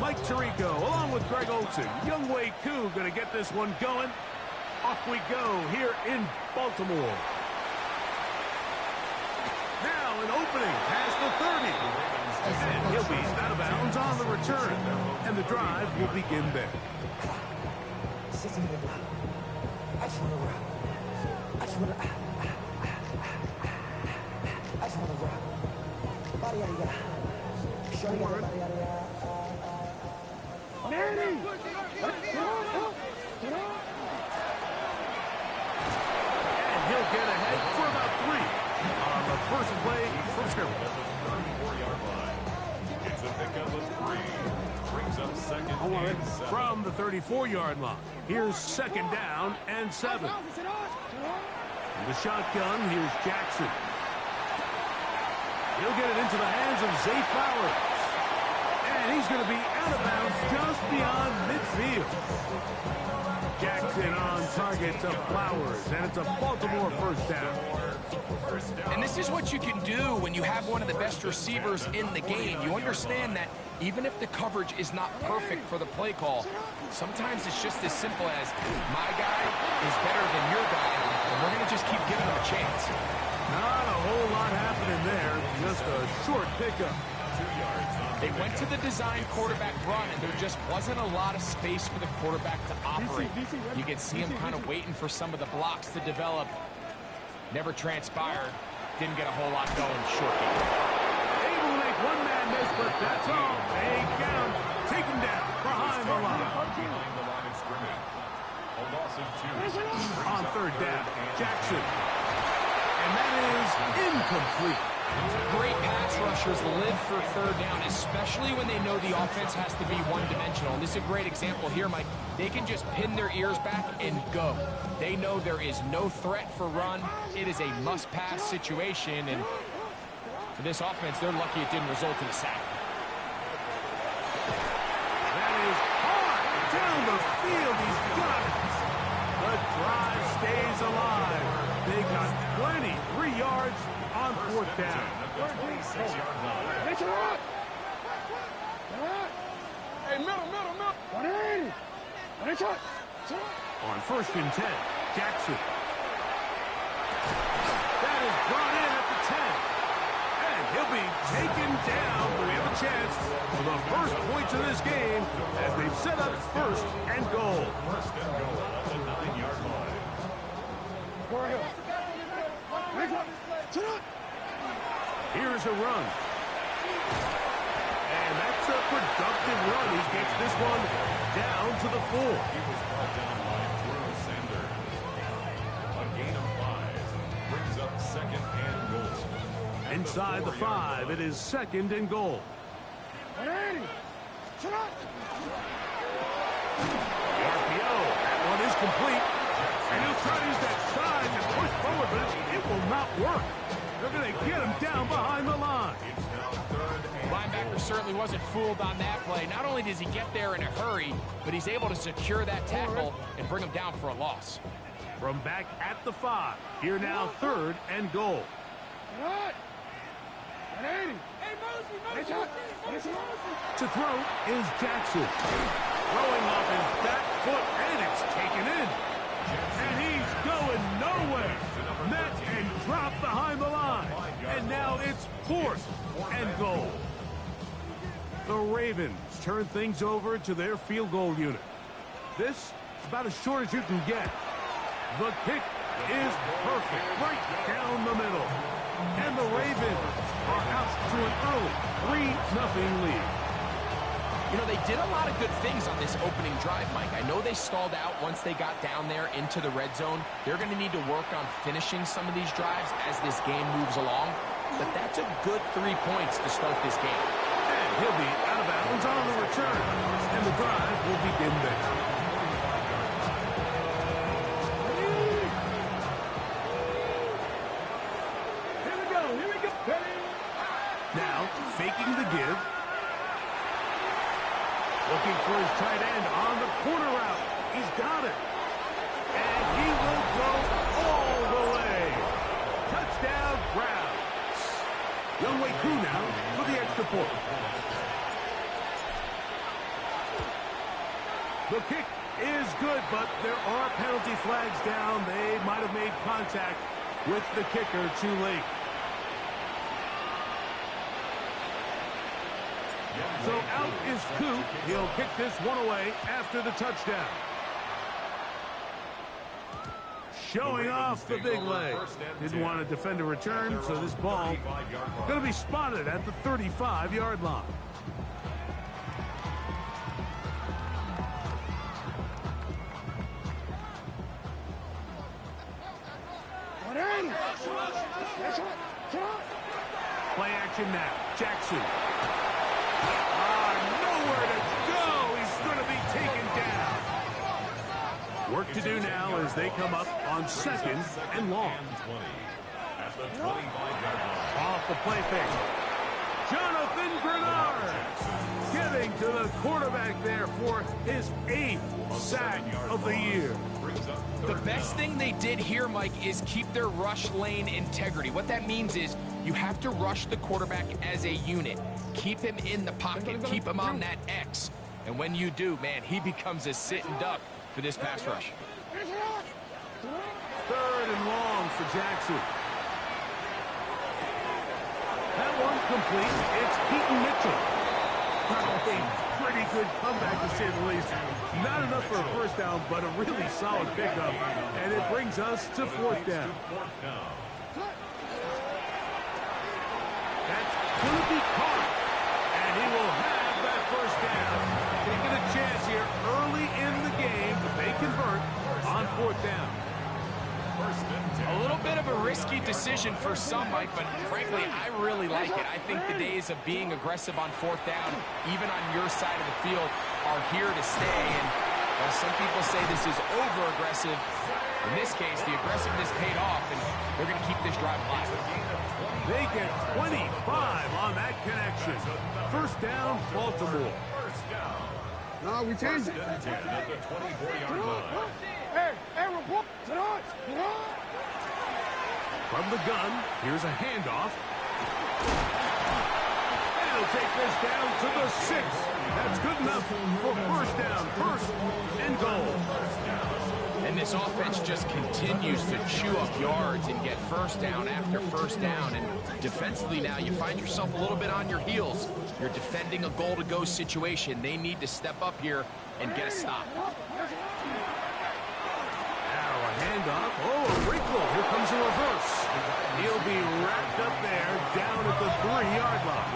Mike Tirico, along with Greg Olson. Younghoe Koo going to get this one going. Off we go here in Baltimore. Now an opening past the 30. And he'll be out of bounds on the return. And the drive will begin there. And he'll get ahead for about 3 on the first play from scrimmage. 34-yard line. It's a pickup of 3. Brings up second and 7. From the 34-yard line, here's second down and 7. In the shotgun, here's Jackson. He'll get it into the hands of Zay Flowers. And he's going to be out of bounds just beyond midfield. Jackson on target to Flowers, and it's a Baltimore first down. And this is what you can do when you have one of the best receivers in the game. You understand that even if the coverage is not perfect for the play call, sometimes it's just as simple as my guy is better than your guy, and we're going to just keep giving him a chance. Not a whole lot happening there, just a short pickup. 2 yards. They went to the design quarterback run, and there just wasn't a lot of space for the quarterback to operate. You can see him kind of waiting for some of the blocks to develop. Never transpired. Didn't get a whole lot going short game. Able to make one man miss, but that's all. They down, take him down behind the line. Behind the line of scrimmage. A loss of 2. On third down, Jackson. And that is incomplete. Great pass rushers live for third down, especially when they know the offense has to be one-dimensional. And this is a great example here, Mike. They can just pin their ears back and go. They know there is no threat for run. It is a must-pass situation, and for this offense, they're lucky it didn't result in a sack. That is hard down the field. He's got it. The drive stays alive. They got plenty, 3 yards on fourth down. 26-yard line. Hey, middle. 180. On first and 10, Jackson. That is brought in at the 10. And he'll be taken down. But we have a chance for the first points of this game as they've set up first and goal. First and goal at the 9-yard line. Here's a run. And that's a productive run. He gets this one down to the 4. He was brought down by Drew Sanders. A gain of 5. Brings up second and goal. Inside the 5, it is second and goal. 180. The RPO, that one is complete. And he'll try to use that side to push forward, but it will not work. They're going to get him down behind the line. It's now third and Linebacker certainly wasn't fooled on that play. Not only does he get there in a hurry, but he's able to secure that tackle and bring him down for a loss. From back at the 5, here now third and goal. 180. To throw is Jackson. Throwing off his back foot, and it's taken in. And he's going nowhere. Met and dropped behind the line. And now it's fourth and goal. The Ravens turn things over to their field goal unit. This is about as short as you can get. The kick is perfect, right down the middle. And the Ravens are out to an early 3-0 lead. You know, they did a lot of good things on this opening drive, Mike. I know they stalled out once they got down there into the red zone. They're going to need to work on finishing some of these drives as this game moves along. But that's a good 3 points to start this game. And he'll be out of bounds on the return. And the drive will begin there. Here we go. Now, faking the give. Looking for his tight end on the corner route. He's got it. And he will go all the way. Touchdown, Browns. Younghoe Koo now for the extra point. The kick is good, but there are penalty flags down. They might have made contact with the kicker too late. So out is Coop. He'll kick this one away after the touchdown. Showing off the big leg. Didn't want to defend a return, so this ball going to be spotted at the 35-yard line. Play action now. Jackson. Nowhere to go. He's going to be taken down. Work to do now as they come up on second and long. Off the play fake. Jonathan Grenard getting to the quarterback there for his 8th sack of the year. The best thing they did here, Mike, is keep their rush lane integrity. What that means is you have to rush the quarterback as a unit. Keep him in the pocket. Keep him on that X. And when you do, man, he becomes a sitting duck for this pass rush. 3rd and long for Jackson. That one complete. It's Keaton Mitchell. A pretty good comeback, to say the least. Not enough for a first down, but a really solid pickup. And it brings us to 4th down. That's going to be caught. And he will have that first down. Taking a chance here early in the game, but they convert on 4th down. A little bit of a risky decision for some, Mike, but frankly, I really like it. I think the days of being aggressive on 4th down, even on your side of the field, are here to stay. And while some people say this is over-aggressive, in this case, the aggressiveness paid off, and they're going to keep this drive alive. They get 25 on that connection. First down, Baltimore. No, we changed it. Hey, report. From the gun, here's a handoff. And he'll take this down to the 6. That's good enough for first down. 1st and goal. And this offense just continues to chew up yards and get first down after first down. And defensively now, you find yourself a little bit on your heels. You're defending a goal-to-go situation. They need to step up here and get a stop. Handoff. Oh, a wrinkle. Here comes a reverse. He'll be wrapped up there down at the 3-yard line.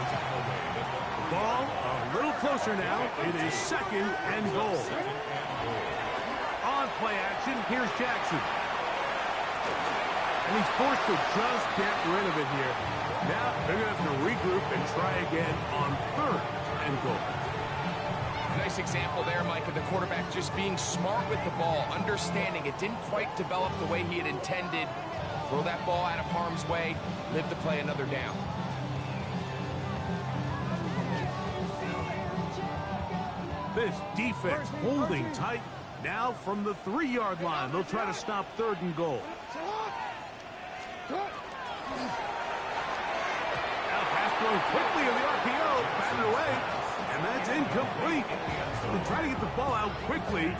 The ball a little closer now. It is 2nd and goal. On play action, here's Jackson. And he's forced to just get rid of it here. Now they're going to have to regroup and try again on 3rd and goal. Nice example there, Mike, of the quarterback just being smart with the ball, understanding it didn't quite develop the way he had intended. Throw that ball out of harm's way, live to play another down. This defense holding tight. Now from the 3-yard line, they'll try to stop 3rd and goal. Now pass thrown quickly in the RPO, batted away. And that's incomplete. They try to get the ball out quickly.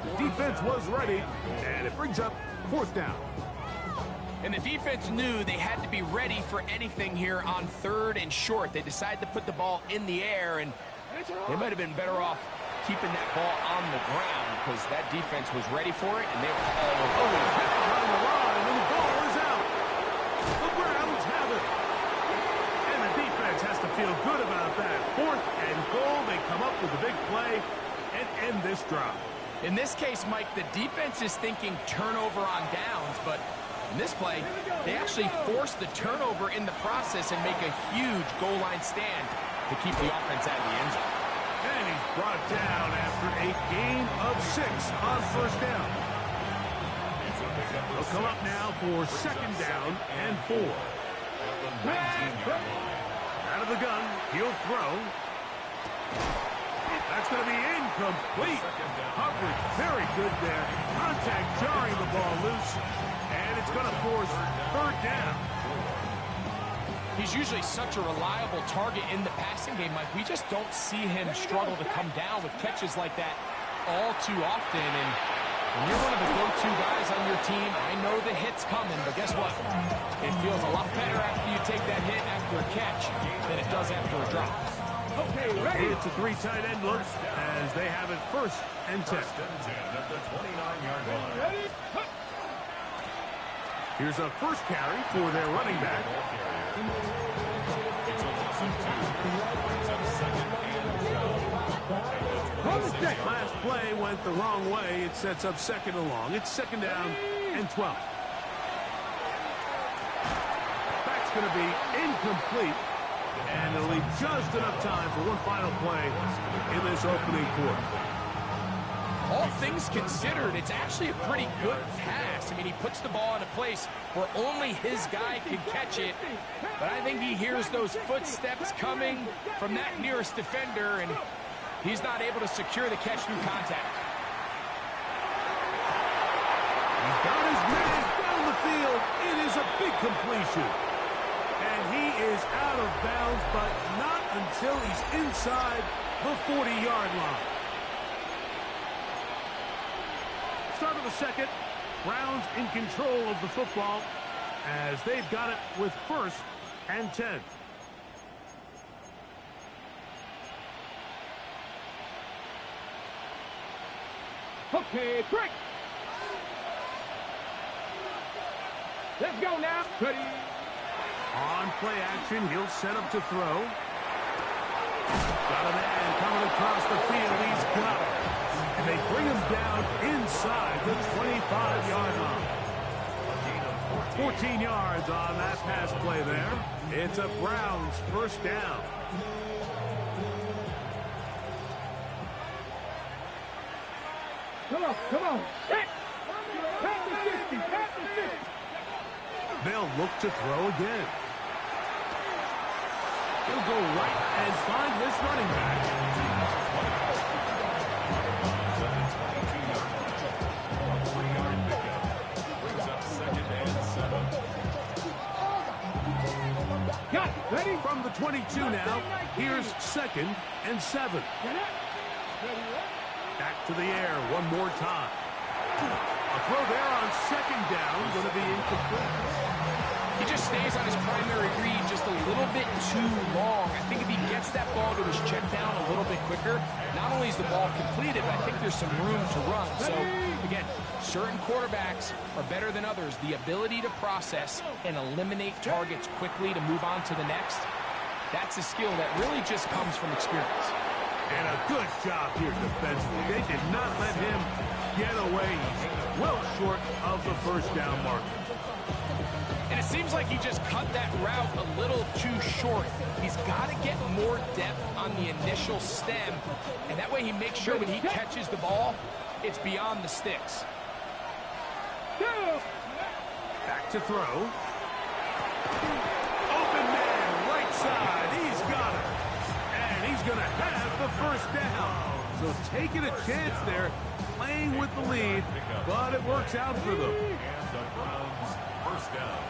The defense was ready, and it brings up 4th down. And the defense knew they had to be ready for anything here on 3rd and short. They decided to put the ball in the air, and they might have been better off keeping that ball on the ground because that defense was ready for it, and they were all over. Around the line, and the ball is out. The Browns have it. And the defense has to feel good about that. 4th and goal. They come up with a big play and end this drive. In this case, Mike, the defense is thinking turnover on downs, but in this play, they actually force the turnover in the process and make a huge goal line stand to keep the offense out of the end zone. And he's brought down after a gain of 6 on first down. They'll come up now for 2nd down and 4. Out of the gun, he'll throw. That's going to be incomplete. Coverage very good there. Contact jarring the ball loose. And it's going to force 3rd down. He's usually such a reliable target in the passing game, Mike. We just don't see him struggle to come down with catches like that all too often, and when you're one of the go-to guys on your team, I know the hit's coming, but guess what? It feels a lot better after you take that hit after a catch than it does after a drop. Okay, ready? It's a 3 tight end look as they have it 1st and 10. At the 29-yard line. Here's a first carry for their running back. It's a loss of 2. Brings up 2nd and 12. Last play went the wrong way. It sets up 2nd and long. It's 2nd down and 12. That's going to be incomplete. And it'll leave just enough time for one final play in this opening quarter. All things considered, it's actually a pretty good pass. I mean, he puts the ball in a place where only his guy can catch it. But I think he hears those footsteps coming from that nearest defender, and he's not able to secure the catch through contact. He's got his man down the field. It is a big completion. And he is out of bounds, but not until he's inside the 40-yard line. Start of the 2nd. Browns in control of the football as they've got it with 1st and 10. Okay, quick. Let's go now. Ready. On play action, he'll set up to throw. Got a man coming across the field. He's got it. And they bring him down inside the 25-yard line. 14 yards on that pass play there. It's a Browns 1st down. Come on, come on. Hit. Pat the 50, pat the 50. They'll look to throw again. He'll go right and find this running back. Brings up 2nd and 7. Got it. Ready? From the 22 now, here's 2nd and 7. Back to the air one more time. A throw there on 2nd down, going to be incomplete. He just stays on his primary read just a little bit too long. I think if he gets that ball to his check down a little bit quicker, not only is the ball completed, but I think there's some room to run. So, again, certain quarterbacks are better than others. The ability to process and eliminate targets quickly to move on to the next, that's a skill that really just comes from experience. And a good job here defensively. They did not let him get away. He's well short of the 1st down marker. And it seems like he just cut that route a little too short. He's got to get more depth on the initial stem, and that way he makes sure when he catches the ball, it's beyond the sticks. Back to throw. Open man, right side. He's got it. And he's going to have the 1st down. So taking a chance there, playing with the lead, but it works out for them. And the Browns 1st down.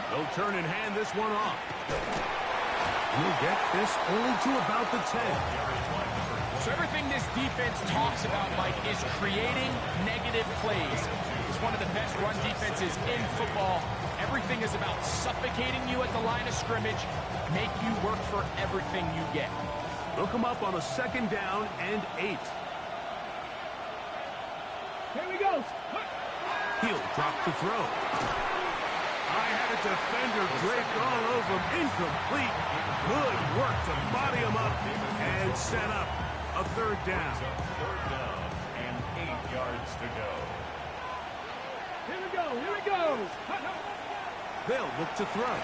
They'll turn and hand this one off. We'll get this only to about the 10. So everything this defense talks about, Mike, is creating negative plays. It's one of the best run defenses in football. Everything is about suffocating you at the line of scrimmage, make you work for everything you get. They'll come up on a 2nd down and 8. Here we go. He'll drop to throw. I had a defender draped all over him. Incomplete. Good work to body him up and set up a 3rd down. 3rd down and 8 yards to go. Here we go, here we go. They'll look to throw.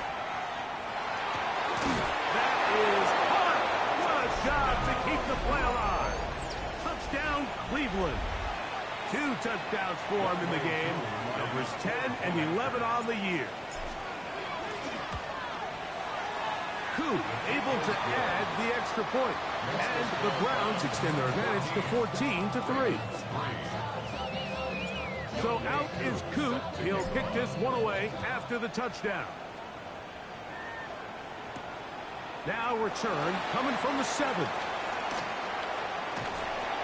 That is hard. What a job to keep the play alive. Touchdown, Cleveland. 2 touchdowns for him in the game. Numbers 10 and 11 on the year. Koo able to add the extra point. And the Browns extend their advantage to 14-3. So out is Koo. He'll kick this one away after the touchdown. Now return coming from the 7.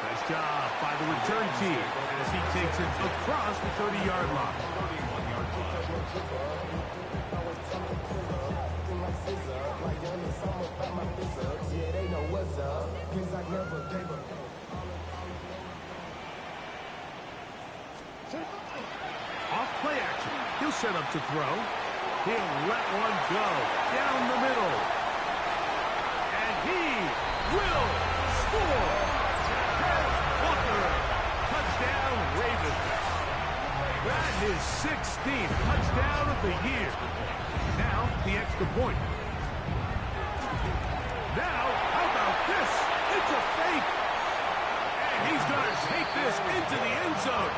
Nice job by the return team as he takes it across the 30-yard line. Off play action. He'll set up to throw. He'll let one go down the middle. And he will score. Touchdown, Ravens. That is 16th touchdown of the year. Now, the extra point. Now, how about this? It's a fake. And he's going to take this into the end zone.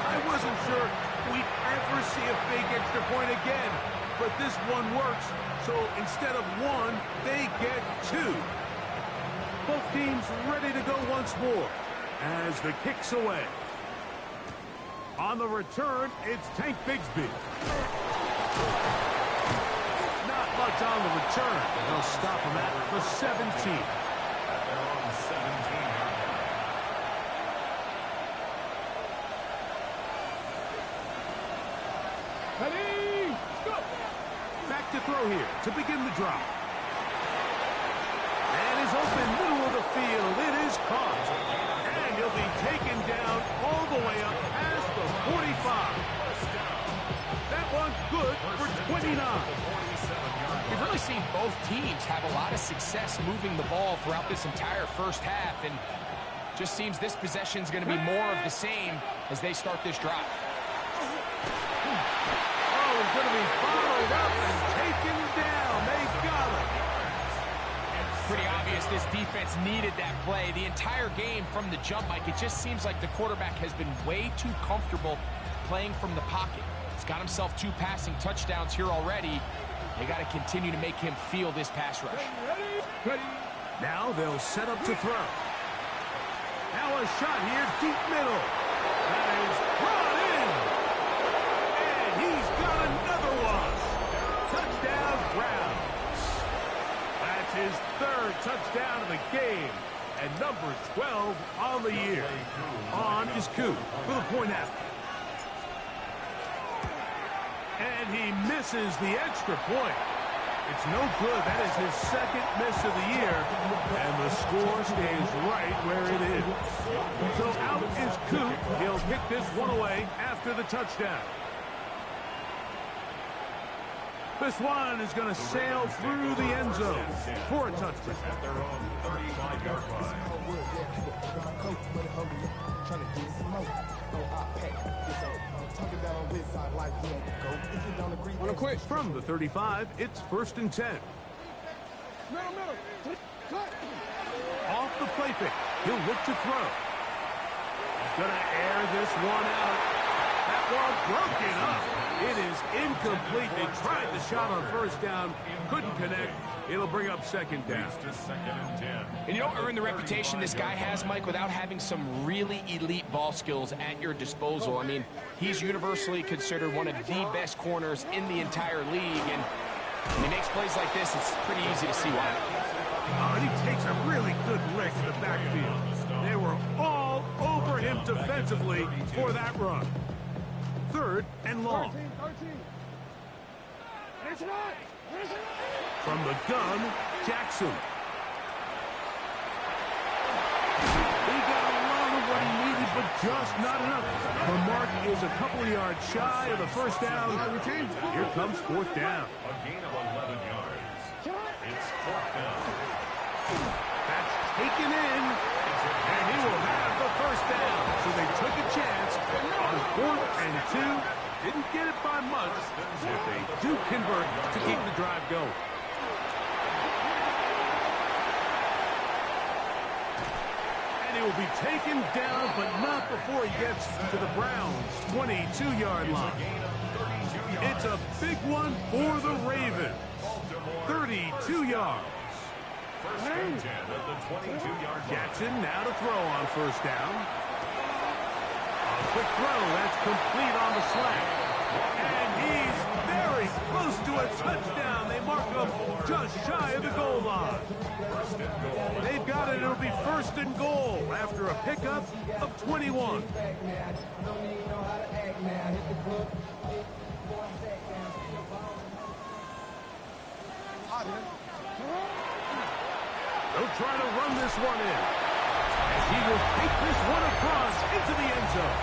I wasn't sure we'd ever see a fake extra point again. But this one works. So instead of 1, they get 2. Both teams ready to go once more. As the kick's away. On the return, it's Tank Bigsby. Not much on the return. They'll stop him at the 17. At their own 17-yard line. Ready, go! Back to throw here to begin the drive. And is open middle of the field. It is caught. And he'll be taken down all the way up past the 45. That one good for 29. We've really seen both teams have a lot of success moving the ball throughout this entire first half, and just seems this possession is going to be more of the same as they start this drive. Oh, he's going to be followed up and taken down. They got him. Pretty obvious this defense needed that play. The entire game from the jump, Mike, it just seems like the quarterback has been way too comfortable playing from the pocket. He's got himself 2 passing touchdowns here already. They got to continue to make him feel this pass rush. Ready. Now they'll set up to throw. Now a shot here, deep middle. That is brought in. And he's got another one. Touchdown, Browns. That's his 3rd touchdown of the game. And number 12 on the year. On is Coop for the point after. And he misses the extra point. It's no good. That is his 2nd miss of the year. And the score stays right where it is. So out is Coop. He'll kick this one away after the touchdown. This one is going to sail through the end zone for a touchdown. At their own 35-yard line. From the 35, it's 1st and 10. Middle. Cut. Off the play fake. He'll look to throw. He's going to air this one out. That one broken up. It is incomplete. They tried the shot on 1st down. Couldn't connect. It'll bring up 2nd down. To 2nd and 10. And you don't earn the reputation this guy has, Mike, without having some really elite ball skills at your disposal. I mean, he's universally considered one of the best corners in the entire league, and when he makes plays like this, it's pretty easy to see why. Oh, and he takes a really good lick in the backfield. They were all over him defensively for that run. 3rd and long. 13. From the gun, Jackson. He got a lot of what he needed, but just not enough. The mark is a couple of yards shy of the 1st down. Here comes 4th down. A gain of 11 yards. It's 4th down. That's taken in, and he will have the 1st down. So they took a chance on 4th and 2. Didn't get it by much, but they do convert to keep the drive going. And he will be taken down, but not before he gets to the Browns' 22-yard line. It's a big one for the Ravens. 32 yards. 1st and 10 at the 22-yard line. Jackson now to throw on 1st down. A quick throw, that's complete on the slant. And he's very close to a touchdown. They mark him just shy of the goal line. They've got it. It'll be first and goal after a pickup of 21. They'll try to run this one in. And he will take this one across into the end zone.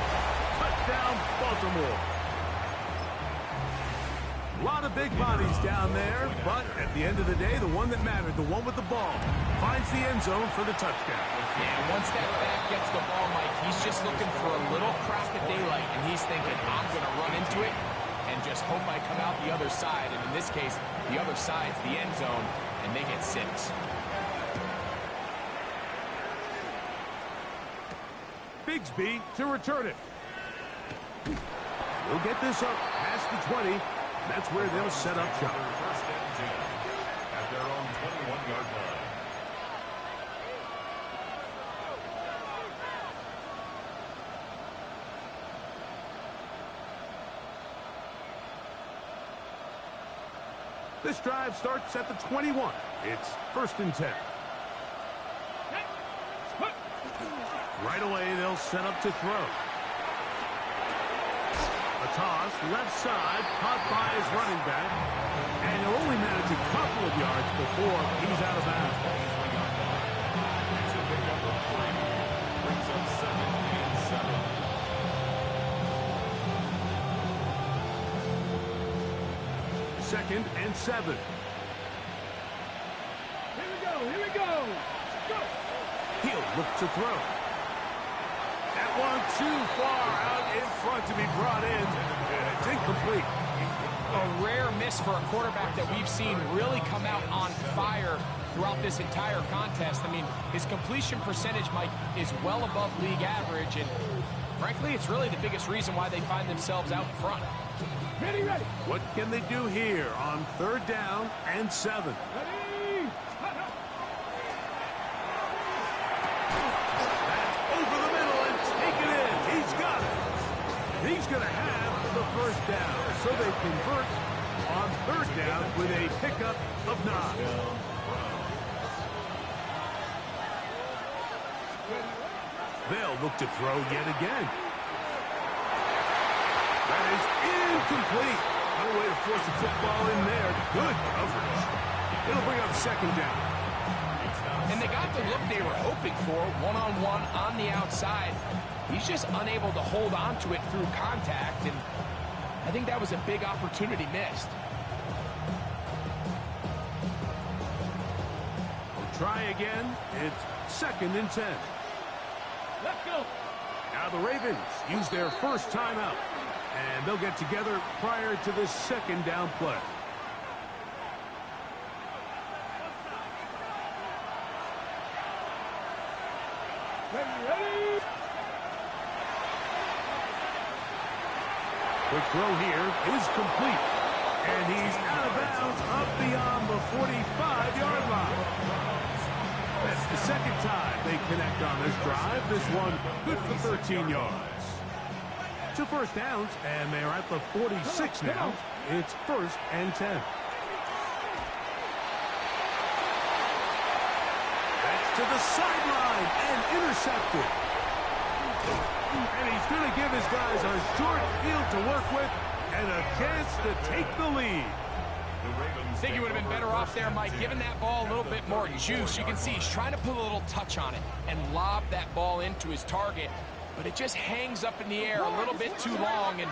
Touchdown, Baltimore. A lot of big bodies down there, but at the end of the day, the one that mattered, the one with the ball, finds the end zone for the touchdown. Yeah, once that back gets the ball, Mike, he's just looking for a little crack of daylight, and he's thinking, I'm going to run into it and just hope I come out the other side. And in this case, the other side's the end zone, and they get 6. Bigsby to return it. We'll get this up past the 20. That's where they'll set up shop. First and 10 at their own 21-yard line. This drive starts at the 21. It's first and 10. Right away, they'll set up to throw. A toss, left side, caught by his running back. And he'll only manage a couple of yards before he's out of bounds. It's a pickup of 3. Brings up 2nd and 7. 2nd and 7. Here we go. Here we go. Go. He'll look to throw. That one too far out in front to be brought in. It's incomplete. A rare miss for a quarterback that we've seen really come out on fire throughout this entire contest. I mean, his completion percentage, Mike, is well above league average, and frankly, it's really the biggest reason why they find themselves out in front. Ready, ready. What can they do here on 3rd down and 7? Ready. That's over the middle and taken in. He's got it. He's going to have the 1st down. So they convert on 3rd down with a pickup of 9. They'll look to throw yet again. That is incomplete. No way to force the football in there. Good coverage. It'll bring up 2nd down. And they got the look they were hoping for, one-on-one on the outside. He's just unable to hold on to it through contact, and I think that was a big opportunity missed. We'll try again. It's 2nd and 10. Let's go. Now the Ravens use their first timeout, and they'll get together prior to this 2nd down play. Ready. The throw here is complete, and he's out of bounds up beyond the 45-yard line. That's the 2nd time they connect on this drive. This one good for 13 yards. 2 first downs, and they're at the 46 now. It's 1st and 10. That's to the sideline and intercepted. And he's going to give his guys a short field to work with and a chance to take the lead. I think he would have been better off there, Mike, giving that ball a little bit more juice. You can see he's trying to put a little touch on it and lob that ball into his target, but it just hangs up in the air a little bit too long, and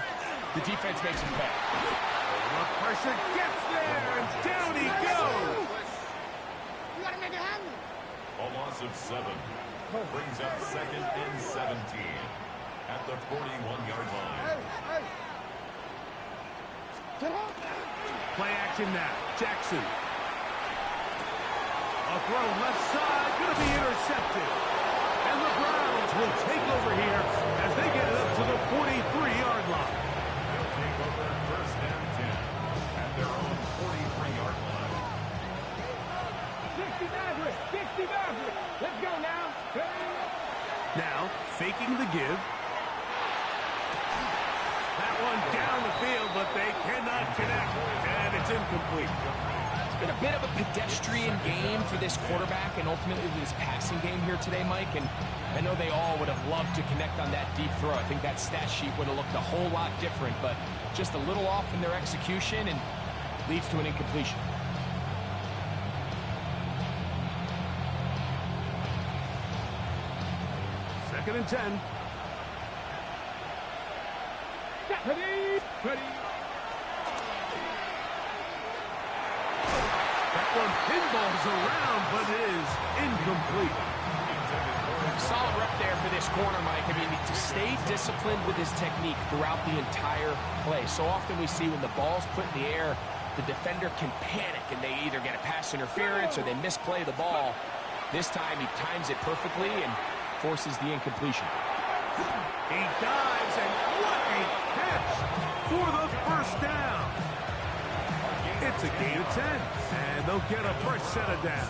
the defense makes him pay. The pressure gets there, and down he goes. You gotta make it happen. A loss of 7. Brings up 2nd and 17 at the 41-yard line. Play action now. Jackson. A throw left side, going to be intercepted. And the Browns will take over here as they get it up to the 43-yard line. They'll take over 1st and 10 at their own 43-yard line. 60 Maverick. 60 Maverick. Let's go now. Now, faking the give. That one down the field, but they cannot connect, and it's incomplete. It's been a bit of a pedestrian game for this quarterback and ultimately this passing game here today, Mike. And I know they all would have loved to connect on that deep throw. I think that stat sheet would have looked a whole lot different, but just a little off in their execution and leads to an incompletion. Second and 10. Ready. That one pinballs around, but it is incomplete. Solid rep there for this corner, Mike. I mean, to stay disciplined with his technique throughout the entire play. So often we see when the ball's put in the air, the defender can panic and they either get a pass interference or they misplay the ball. This time he times it perfectly and forces the incompletion. He dives, and what a catch for the first down. It's a gain of 10, and they'll get a fresh set of downs.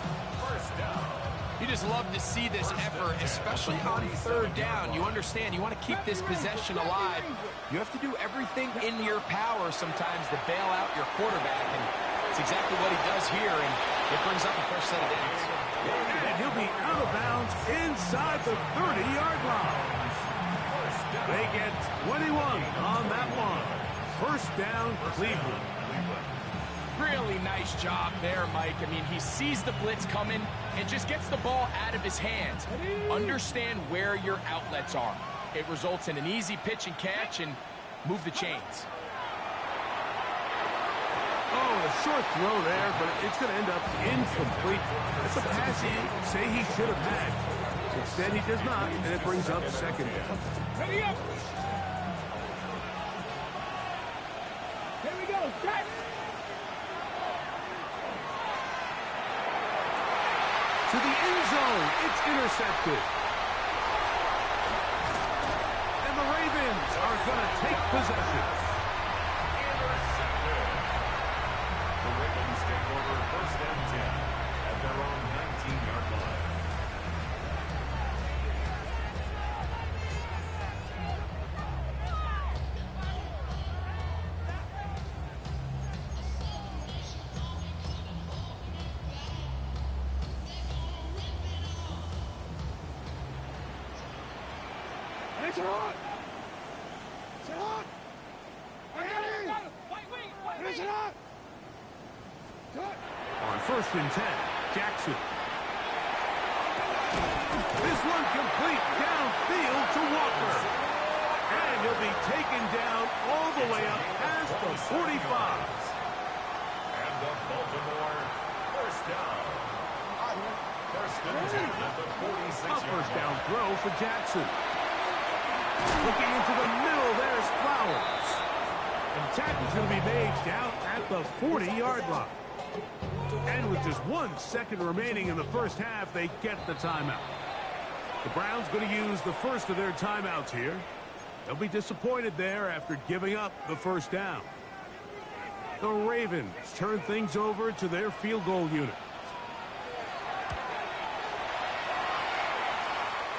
You just love to see this effort, especially on third down. You understand, you want to keep this possession alive. You have to do everything in your power sometimes to bail out your quarterback, and it's exactly what he does here, and it brings up a fresh set of downs. And he'll be out of bounds inside the 30-yard line. They get 21 on that one. First down, Cleveland. Really nice job there, Mike. I mean, he sees the blitz coming and just gets the ball out of his hands. Understand where your outlets are. It results in an easy pitch and catch and move the chains. Oh, a short throw there, but it's going to end up incomplete. It's a pass he'd say he should have had. Instead, he does not, and it brings up second down. Ready up. Here we go. Set. To the end zone, it's intercepted. And the Ravens are going to take possession. Intercepted. The Ravens take over first and 10 at their own 19-yard line. It's hot. It's hot. It's hot. On first and 10, Jackson. This one complete downfield to Walker. And he'll be taken down all the way up past the 45. And the Baltimore first down. First and 10 at the 46-yard A first down line. throw for Jackson. Looking into the middle, there's Flowers. And the tackle's going to be made down at the 40-yard line. And with just 1 second remaining in the first half, they get the timeout. The Browns going to use the first of their timeouts here. They'll be disappointed there after giving up the first down. The Ravens turn things over to their field goal unit.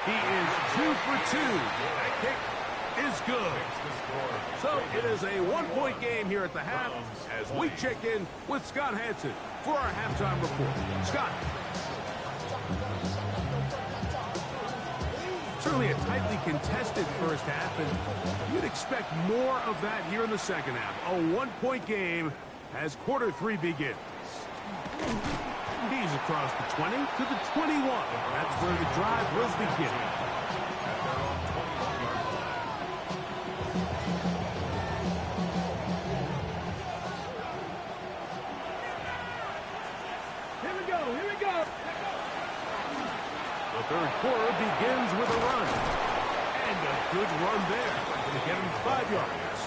He is 2 for 2. That kick is good. So it is a 1-point game here at the half as we check in with Scott Hansen for our halftime report. Scott. Certainly a tightly contested first half, and you'd expect more of that here in the second half. A 1-point game as quarter 3 begins. He's across the 20 to the 21. That's where the drive will begin. Here we go. Here we go. The third quarter begins with a run. And a good run there. Going to get him 5 yards.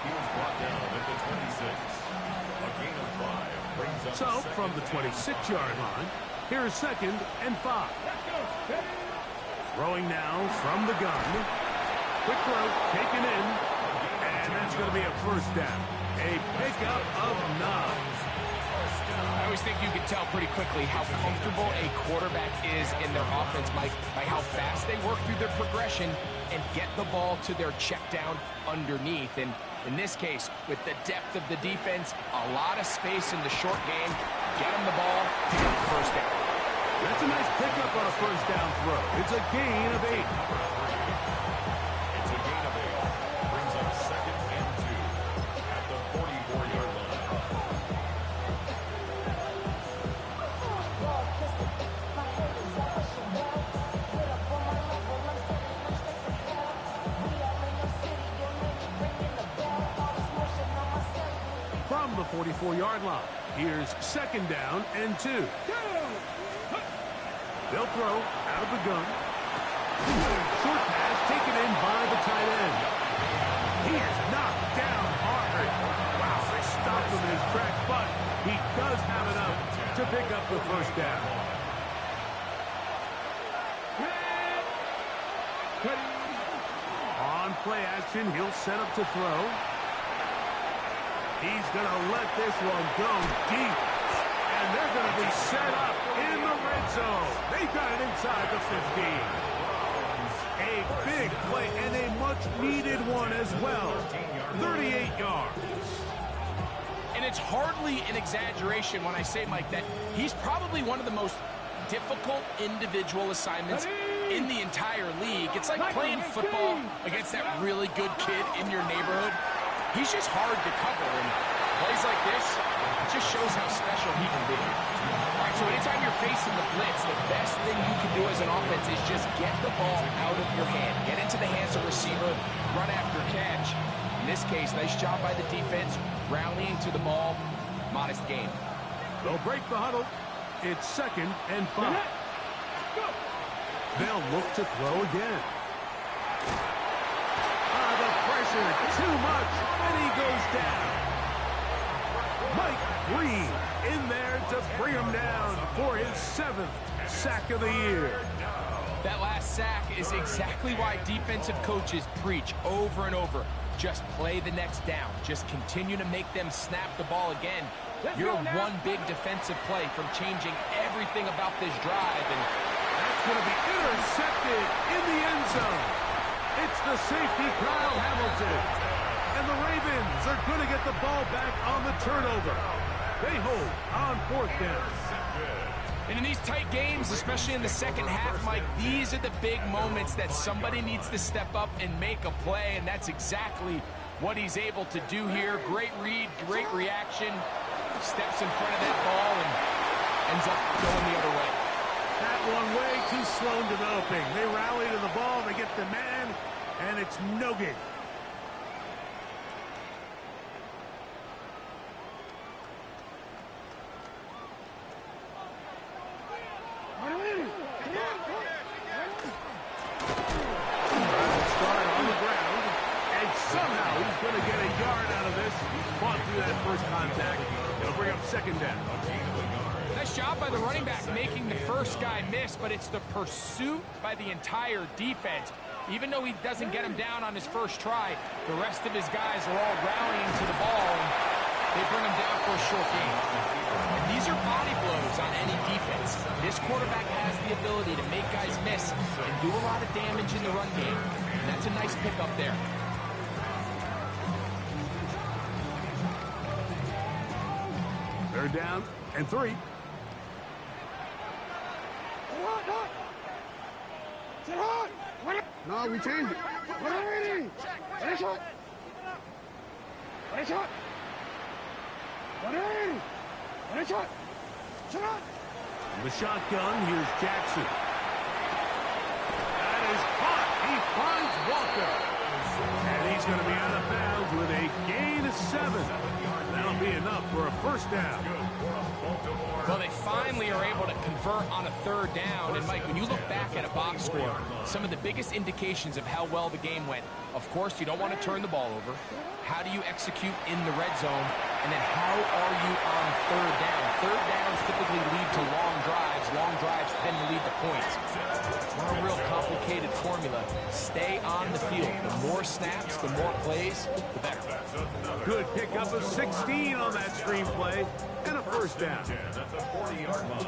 He was brought down at the 26. A gain of 5 brings up So, from the 26-yard line, here's second and 5. Let's go. Throwing now from the gun. Quick throw, taken in. And that's going to be a first down. A pickup of 9. I always think you can tell pretty quickly how comfortable a quarterback is in their offense, Mike, by how fast they work through their progression and get the ball to their check down underneath. And In this case, with the depth of the defense, a lot of space in the short game, get them the ball, pick up the first down. That's a nice pickup on a first down throw. It's a gain of 8. It's a gain of 8. Brings up 2nd and 2 at the 44-yard line. From the 44-yard line, here's 2nd down and 2. They'll throw out of the gun. Short pass taken in by the tight end. He is knocked down hard. Wow, they stopped him in his tracks, but he does have enough to pick up the first down. On play action, he'll set up to throw. He's going to let this one go deep. And they're going to be set up in the red zone. They've got it inside the 15. A big play and a much-needed one as well. 38 yards. And it's hardly an exaggeration when I say, Mike, that he's probably one of the most difficult individual assignments in the entire league. It's like playing football against that really good kid in your neighborhood. He's just hard to cover, and plays like this, it just shows how special he can be. All right, so anytime you're facing the blitz, the best thing you can do as an offense is just get the ball out of your hand. Get into the hands of the receiver, run after catch. In this case, nice job by the defense, rallying to the ball. Modest game. They'll break the huddle. It's 2nd and 5. They'll look to throw again. The pressure, too much, and he goes down. Mike Green in there to bring him down for his 7th sack of the year. That last sack is exactly why defensive coaches preach over and over. Just play the next down. Just continue to make them snap the ball again. You're one big defensive play from changing everything about this drive. And that's going to be intercepted in the end zone. It's the safety, Kyle Hamilton. And the Ravens are going to get the ball back on the turnover. They hold on 4th down. And in these tight games, especially in the second half, Mike, these are the big moments that somebody needs to step up and make a play, and that's exactly what he's able to do here. Great read, great reaction. Steps in front of that ball and ends up going the other way. That one way too slow in developing. They rally to the ball, they get the man, and it's no gain. Start on the ground, and somehow he's going to get a yard out of this. Fought through that first contact. It'll bring up 2nd down. Nice job by the running back making the first guy miss, but it's the pursuit by the entire defense. Even though he doesn't get him down on his first try, the rest of his guys are all rallying to the ball, and they bring him down for a short gain. And these are body blows on any defense. This quarterback has the ability to make guys miss and do a lot of damage in the run game. And that's a nice pickup there. They're down and 3. No, we changed it. What already? What is it? What is it? What already? What is it? Shut up. The shotgun, here's Jackson. That is caught. He finds Walker. And he's going to be out of bounds with a gain of 7. That'll be enough for a first down. Well, they finally are able to convert on a 3rd down. And, Mike, when you look back at a box score, some of the biggest indications of how well the game went, of course, you don't want to turn the ball over. How do you execute in the red zone? And then how are you on 3rd down? 3rd downs typically lead to long drives. Long drives tend to lead to points. It's not a real complicated formula. Stay on the field. The more snaps, the more plays, the better. Good pickup of 16 on that screenplay and a first down. That's a 40-yard line.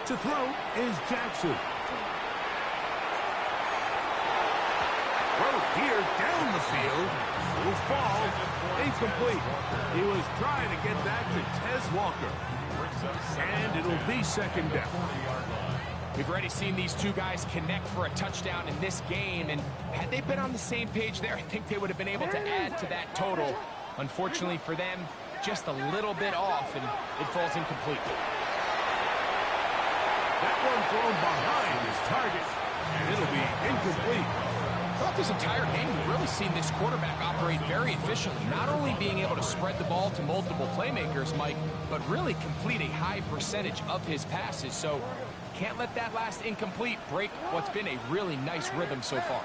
To throw is Jackson. Throw here down the field. Will fall. Incomplete. He was trying to get that to Tez Walker. And it'll be second down. We've already seen these two guys connect for a touchdown in this game, and had they been on the same page there, I think they would have been able to add to that total. Unfortunately for them, just a little bit off, and it falls incomplete. That one thrown behind his target, and it'll be incomplete. Throughout this entire game, we've really seen this quarterback operate very efficiently, not only being able to spread the ball to multiple playmakers, Mike, but really complete a high percentage of his passes. So can't let that last incomplete break what's been a really nice rhythm so far.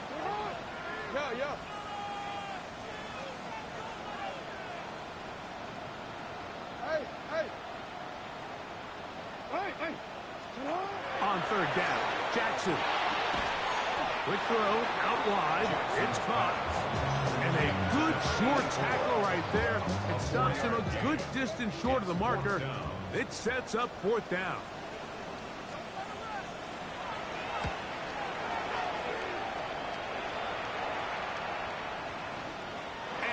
On third down, Jackson. Quick throw, out wide, it's caught. And a good short tackle right there. It stops him a good distance short of the marker. It sets up fourth down.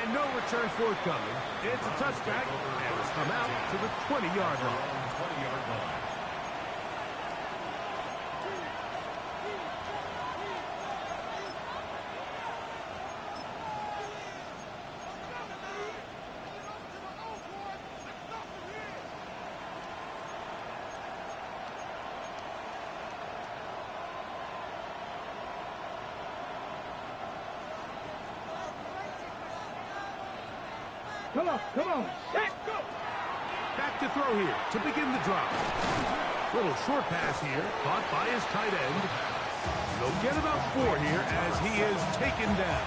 And no return forthcoming. It's a touchback, and it's come out to the 20-yard line. Come on, set, go! Back to throw here to begin the drive. Little short pass here, caught by his tight end. They'll get about 4 here as he is taken down.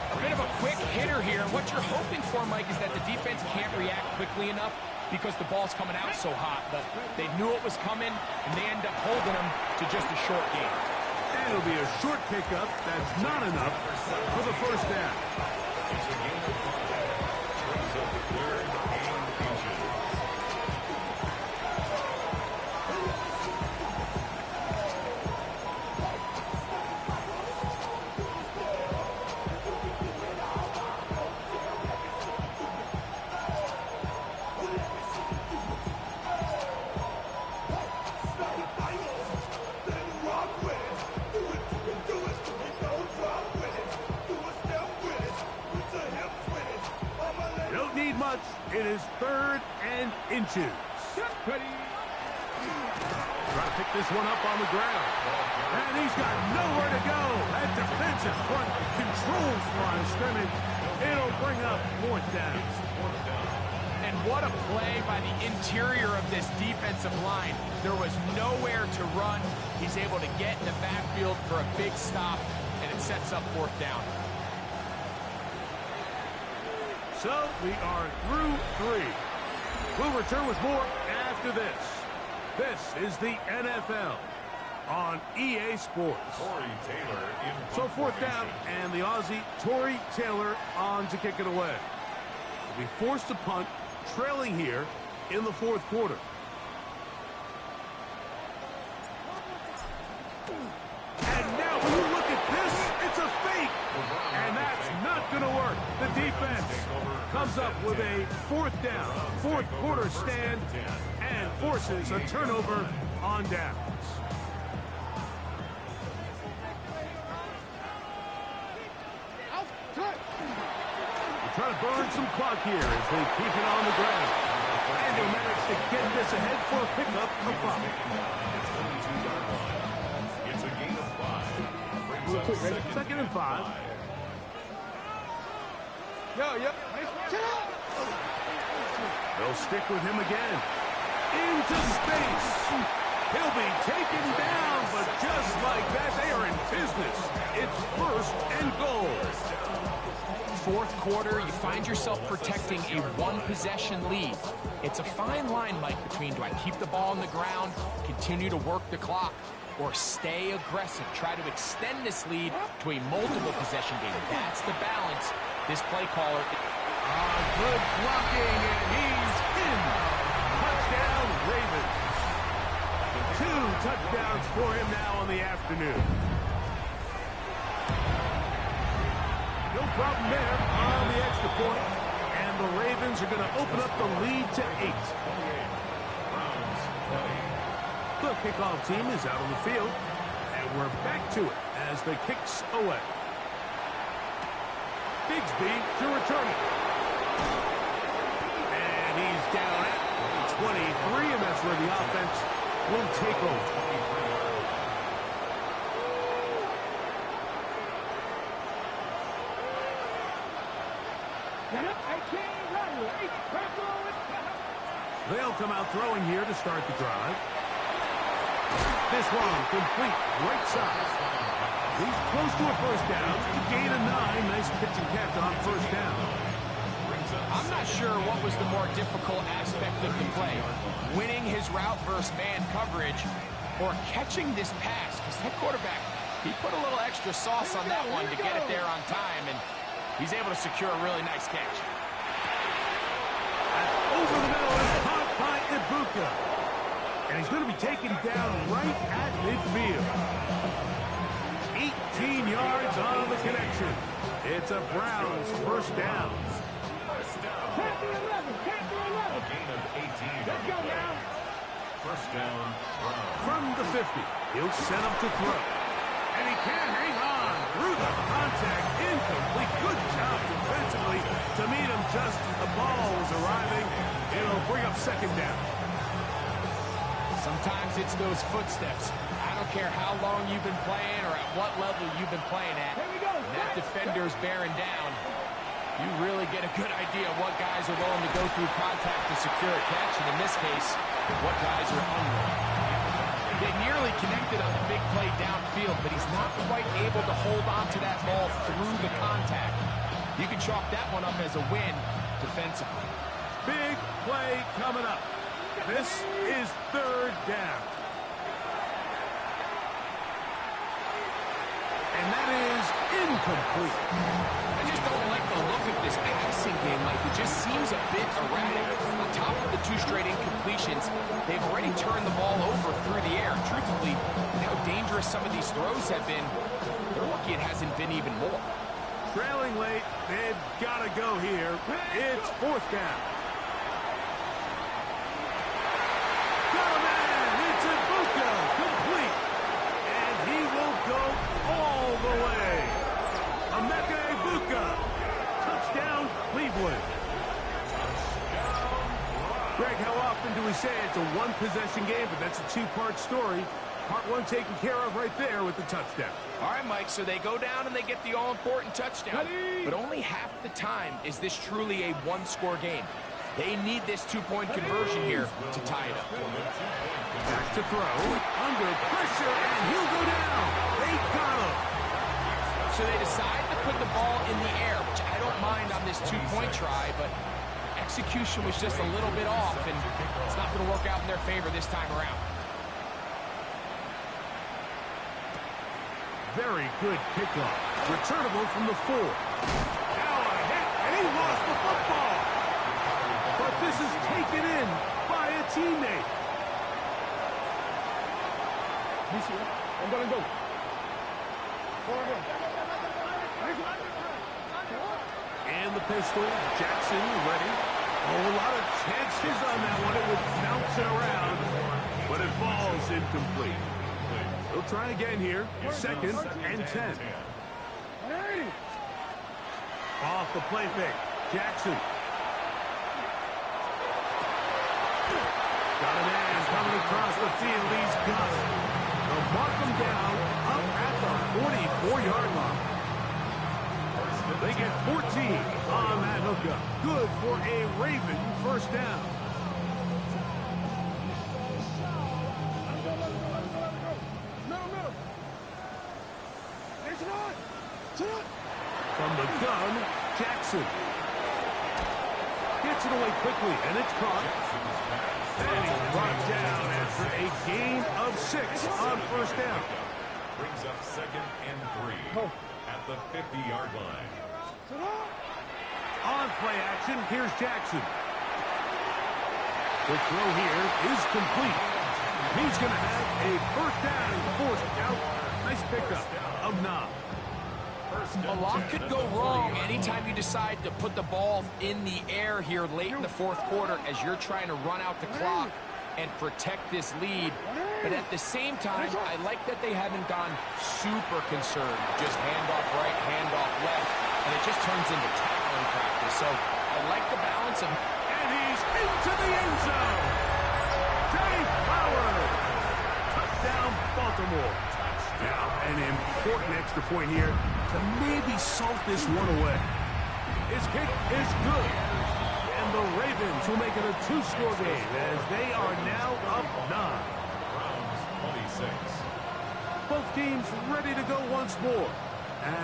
A bit of a quick hitter here. What you're hoping for, Mike, is that the defense can't react quickly enough because the ball's coming out so hot. But they knew it was coming, and they end up holding him to just a short gain. And it'll be a short pickup. That's not enough for the first down. It's a gain of 5. Brings up 3rd and inches. It is 3rd and inches. Try to pick this one up on the ground. And he's got nowhere to go. That defensive front controls the line of scrimmage. It'll bring up 4th down. And what a play by the interior of this defensive line. There was nowhere to run. He's able to get in the backfield for a big stop, and it sets up 4th down. So we are through 3. We'll return with more after this. This is the NFL on EA Sports. Corey Taylor in So 4th down, and the Aussie Tory Taylor on to kick it away. He'll be forced to punt, trailing here in the 4th quarter. And now when you look at this, it's a fake. And that's not going to work. The defense comes up with a 4th down, 4th quarter stand, and forces a turnover on downs. They're trying to burn some clock here as they keep it on the ground. And they'll manage to get this ahead for a pickup of 5. It's a gain of 5. Brings up 2nd and 5. They'll stick with him again. Into space. He'll be taken down, but just like that, they are in business. It's 1st and goal. 4th quarter, you find yourself protecting a 1-possession lead. It's a fine line, Mike, between do I keep the ball on the ground, continue to work the clock, or stay aggressive, try to extend this lead to a multiple possession game. That's the balance this play caller. Good blocking, and he's in. Touchdown, Ravens. touchdowns for him now on the afternoon. No problem there on the extra point. And the Ravens are going to open up the lead to 8. The kickoff team is out on the field. And we're back to it as the kicks away. Bigsby to return it. And he's down at 23, and that's where the offense will take over. They'll come out throwing here to start the drive. This one complete, right side. He's close to a first down. Gain of 9. Nice pitch and catch on first down. I'm not sure what was the more difficult aspect of the play. Winning his route versus man coverage or catching this pass. Because that quarterback, he put a little extra sauce on that one to get it there on time. And he's able to secure a really nice catch. That's over the middle. It's caught by Ibuka. And he's going to be taken down right at midfield. 18 yards on the connection. It's a Browns first down. Can't be 11. Can't be 11. A gain of 18. Let's go now. First down, Browns. From the 50, he'll set him to throw. And he can't hang on through the contact. Incomplete. Good job defensively to meet him just as the ball was arriving. It'll bring up second down. Sometimes it's those footsteps. I don't care how long you've been playing or at what level you've been playing at. Here we go. When that defender's bearing down, you really get a good idea of what guys are willing to go through contact to secure a catch, and in this case, what guys are unwilling. They nearly connected on the big play downfield, but he's not quite able to hold on to that ball through the contact. You can chalk that one up as a win defensively. Big play coming up. This is third down. And that is incomplete. I just don't like the look of this passing game, Mike. It just seems a bit erratic. On top of the 2 straight incompletions, they've already turned the ball over through the air. Truthfully, with how dangerous some of these throws have been, they're lucky it hasn't been even more. Trailing late, they've got to go here. It's fourth down. Got a man! It's Ibuka! Complete! And he will go all the way. Emeka Ibuka. Touchdown, Cleveland. Greg, how often do we say it's a one-possession game, but that's a 2-part story? Part 1 taken care of right there with the touchdown. All right, Mike, so they go down and they get the all-important touchdown. But only half the time is this truly a 1-score game. They need this 2-point conversion here to tie it up. Back to throw, under pressure, and he'll go down. They got him. So they decide to put the ball in the air, which I don't mind on this 2-point try, but execution was just a little bit off, and it's not going to work out in their favor this time around. Very good kickoff. Returnable from the 4. Now a hit, and he lost the football. But this is taken in by a teammate. I'm gonna go. And the pistol, Jackson ready. Oh, a lot of chances on that one. It was bouncing around, but it falls incomplete. He'll try again here. Second and 10. Off the play fake. Jackson. Got a man coming across the field. He's got it. They'll mark him down up at the 44-yard line. They get 14 on that hookup. Good for a Raven first down. From the gun, Jackson. Gets it away quickly, and it's caught. And he's brought down after a gain of 6 on first down. Brings up second and 3 at the 50-yard line. On play action, here's Jackson. The throw here is complete. He's He's going to have a first down and forced out. Nice pickup of 9. A lot could go wrong anytime you decide to put the ball in the air here late in the fourth quarter as you're trying to run out the clock and protect this lead. But at the same time, I like that they haven't gone super concerned. Just handoff right, handoff left, and it just turns into tackling practice. So I like the balance of... And he's into the end zone. Dave Flowers. Touchdown, Baltimore. Now, an important extra point here to maybe salt this one away. His kick is good. And the Ravens will make it a 2-score game as they are now up 9. Browns 26. Both teams ready to go once more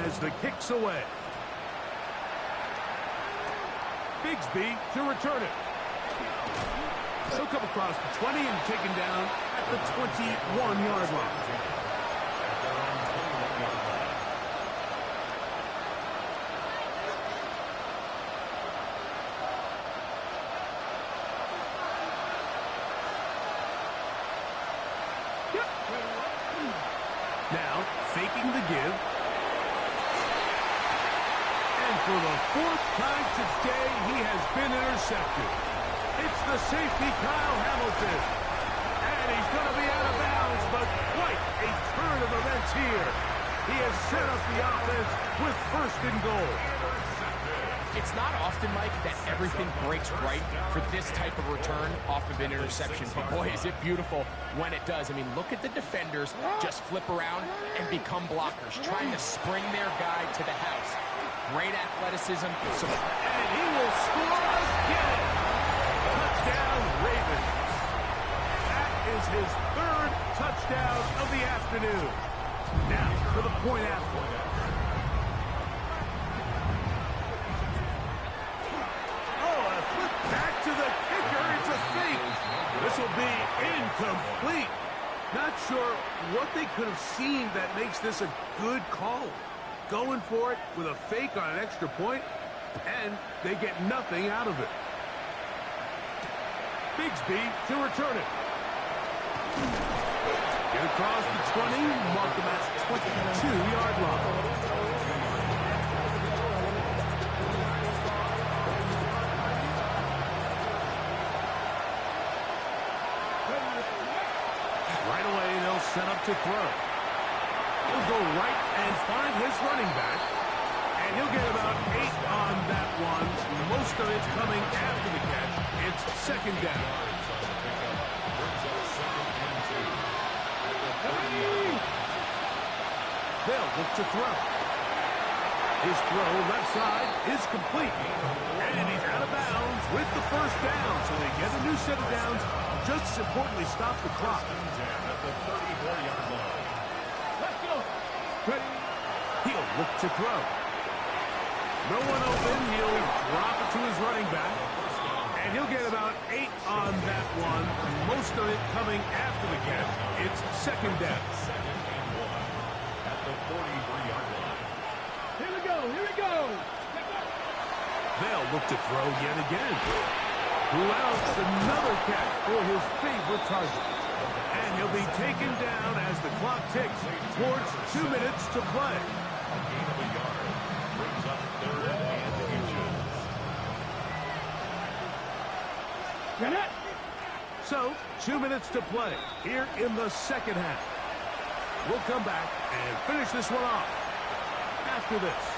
as the kick's away. Bigsby to return it. He'll come across the 20 and taken down at the 21-yard line. Now, faking the give. And for the 4th time today, he has been intercepted. It's the safety, Kyle Hamilton. And he's going to be out of bounds, but quite a turn of events here. He has set up the offense with 1st and goal. It's not often, Mike, that everything breaks right for this type of return off of an interception. But boy, is it beautiful when it does. I mean, look at the defenders just flip around and become blockers, trying to spring their guy to the house. Great athleticism. And he will score again. Touchdown, Ravens. That is his 3rd touchdown of the afternoon. Now, for the point after. Back to the kicker. It's a fake. This will be incomplete. Not sure what they could have seen that makes this a good call. Going for it with a fake on an extra point, and they get nothing out of it. Bigsby to return it. Get across the 20, mark them at 22-yard line. Right away, they'll set up to throw. He'll go right and find his running back. And he'll get about 8 on that one. Most of it coming after the catch. It's 2nd down. They'll look to throw. His throw left side is complete. And he's out of bounds with the 1st down. So they get a new set of downs. Just as importantly, stop the clock. At the 34-yard line. Let's go. He'll look to throw. No one open. He'll drop it to his running back. And he'll get about 8 on that one. Most of it coming after the catch. It's 2nd down. 2nd and 1 at the 43-yard line. Here we go. Here we go. They'll look to throw yet again. Who else? Another catch for his favorite target. And he'll be taken down as the clock ticks towards 2 minutes to play. A gain of a yard. Brings up 3rd and inches. Get it. So, 2 minutes to play here in the 2nd half. We'll come back and finish this one off after this.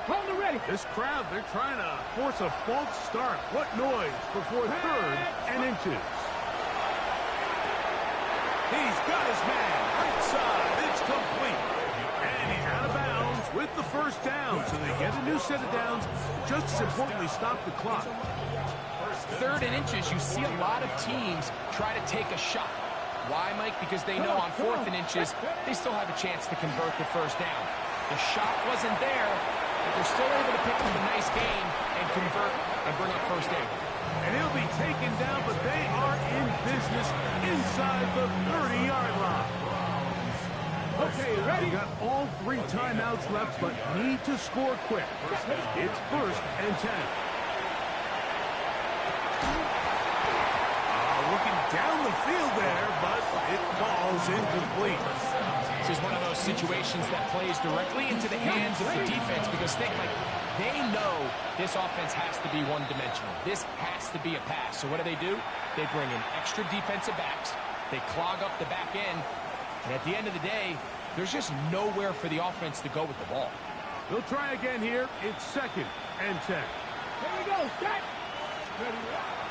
Hold it ready. This crowd, they're trying to force a false start. What noise before 3rd and inches. He's got his man. Right side. It's complete. And he's out of bounds with the 1st down. So they get a new set of downs. Just as importantly, stop the clock. 3rd and inches, you see a lot of teams try to take a shot. Why, Mike? Because they know on 4th and inches, they still have a chance to convert the 1st down. The shot wasn't there, but they're still able to pick up a nice gain and convert and bring up 1st down. And he'll be taken down, but they are in business inside the 30-yard line. Okay, ready? Got all 3 timeouts left, but need to score quick. It's 1st and 10. Looking down the field there, but it falls incomplete. This is one of those situations that plays directly into the hands of the defense because think, like, they know this offense has to be one-dimensional. This has to be a pass. So what do? They bring in extra defensive backs. They clog up the back end. And at the end of the day, there's just nowhere for the offense to go with the ball. They'll try again here. It's 2nd and 10. Here we go. Set.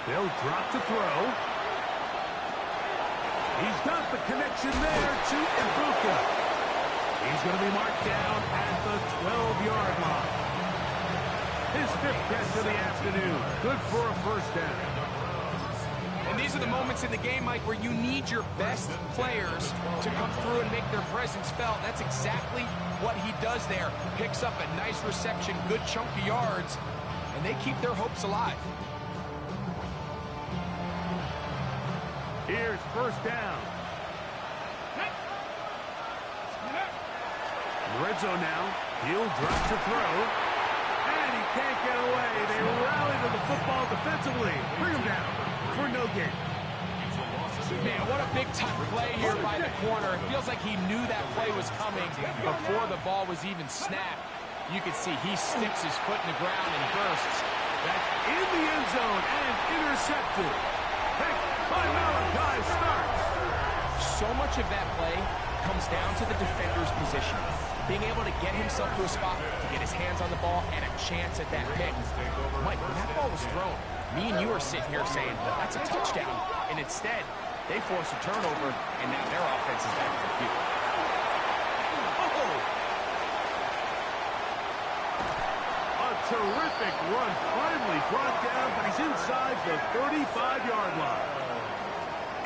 They'll drop to throw. He's got the connection there to Ibuka. He's going to be marked down at the 12-yard line. His 5th catch of the afternoon. Good for a first down. And these are the moments in the game, Mike, where you need your best players to come through and make their presence felt. That's exactly what he does there. Picks up a nice reception, good chunk of yards, and they keep their hopes alive. Here's first down. Red zone now. He'll drop to throw. And he can't get away. They rally to the football defensively. Bring him down for no gain. Man, what a big-time play here by the corner. It feels like he knew that play was coming before the ball was even snapped. You can see he sticks his foot in the ground and bursts. That's in the end zone and intercepted. Pick by Malachi starts. So much of that play comes down to the defender's position. Being able to get himself to a spot, to get his hands on the ball, and a chance at that pick. Mike, when that ball was thrown, me and you are sitting here saying, that's a touchdown. And instead, they force a turnover, and now their offense is back to the field. A terrific run, finally brought down, but he's inside the 35-yard line.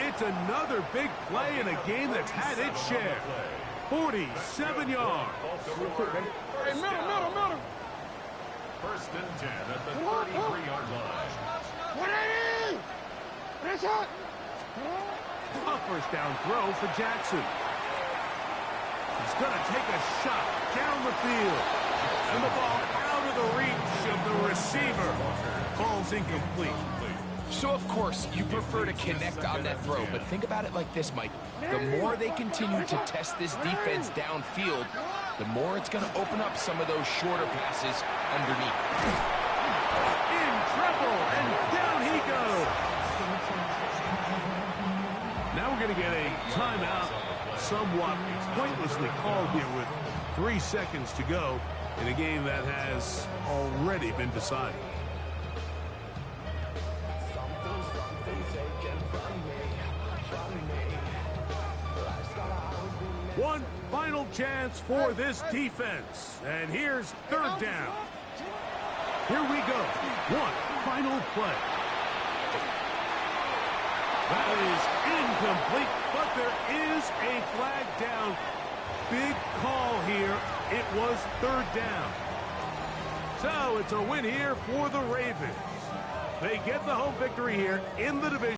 It's another big play in a game that's had its share. 47 yards. Hey, middle. First and 10 at the 33-yard line. 180. Finish it. A first down throw for Jackson. He's going to take a shot down the field. And the ball out of the reach of the receiver. Ball's incomplete. So, of course, you prefer to connect on that throw, but think about it like this, Mike. The more they continue to test this defense downfield, the more it's going to open up some of those shorter passes underneath. In trouble, and down he goes. Now we're going to get a timeout, somewhat pointlessly called here with 3 seconds to go in a game that has already been decided. One final chance for this defense. And here's third down. Here we go. One final play. That is incomplete, but there is a flag down. Big call here. It was third down. So it's a win here for the Ravens. They get the home victory here in the division.